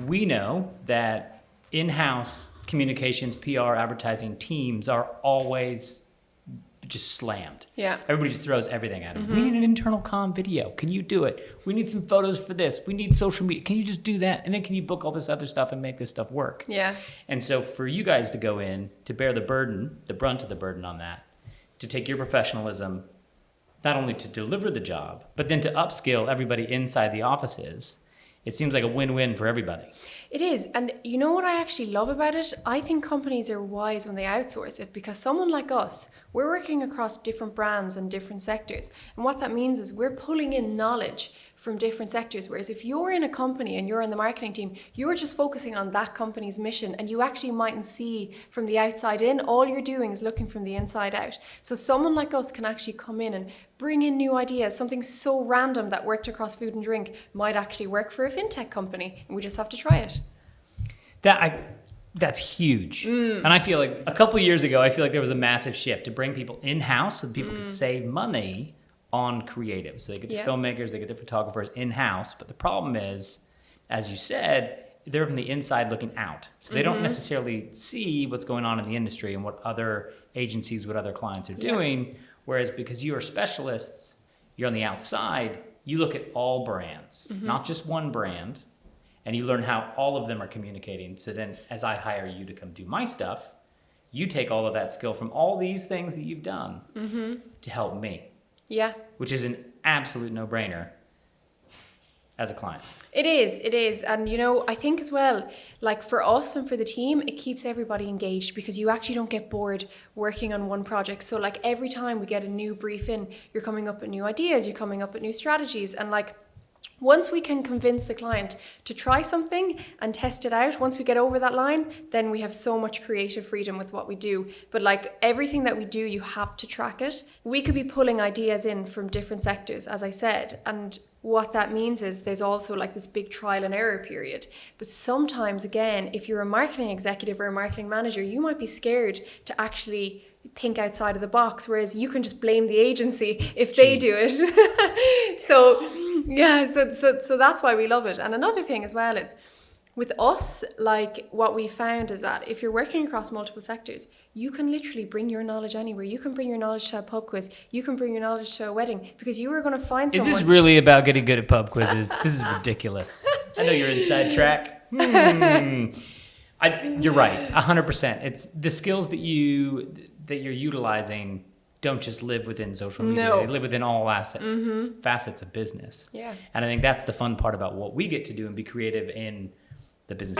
we know that in-house communications, PR, advertising teams are always just slammed. Yeah. Everybody just throws everything at them. We need an internal comm video. Can you do it? We need some photos for this. We need social media. Can you just do that? And then can you book all this other stuff and make this stuff work? Yeah. And so for you guys to go in, to bear the brunt of the burden on that, to take your professionalism, not only to deliver the job, but then to upskill everybody inside the offices, it seems like a win-win for everybody. It is. And you know what I actually love about it? I think companies are wise when they outsource it, because someone like us, we're working across different brands and different sectors. And what that means is we're pulling in knowledge from different sectors. Whereas if you're in a company and you're on the marketing team, you're just focusing on that company's mission, and you actually mightn't see from the outside in. All you're doing is looking from the inside out. So someone like us can actually come in and bring in new ideas. Something so random that worked across food and drink might actually work for a fintech company, and we just have to try it. That's huge. And I feel like a couple years ago, I feel like there was a massive shift to bring people in-house so that people could save money on creative. So they get the filmmakers, they get the photographers in-house. But the problem is, as you said, they're from the inside looking out. So they don't necessarily see what's going on in the industry and what other agencies, what other clients are doing. Whereas because you are specialists, you're on the outside, you look at all brands, not just one brand, and you learn how all of them are communicating. So then as I hire you to come do my stuff, you take all of that skill from all these things that you've done to help me. Yeah. Which is an absolute no-brainer as a client. It is. And, you know, I think as well, like for us and for the team, it keeps everybody engaged, because you actually don't get bored working on one project. So like every time we get a new brief in, you're coming up with new ideas, you're coming up with new strategies. And like, once we can convince the client to try something and test it out, once we get over that line, then we have so much creative freedom with what we do. But like everything that we do, you have to track it. We could be pulling ideas in from different sectors, as I said. And what that means is there's also like this big trial and error period. But sometimes, again, if you're a marketing executive or a marketing manager, you might be scared to actually think outside of the box, whereas you can just blame the agency if they do it. So that's why we love it. And another thing as well is with us, like what we found is that if you're working across multiple sectors, you can literally bring your knowledge anywhere. You can bring your knowledge to a pub quiz. You can bring your knowledge to a wedding, because you are going to find someone. Is this really about getting good at pub quizzes? This is ridiculous. I know you're inside track. You're right, 100%. It's the skills that you're utilizing don't just live within social media. No. They live within all facets of business. Yeah. And I think that's the fun part about what we get to do and be creative in the business.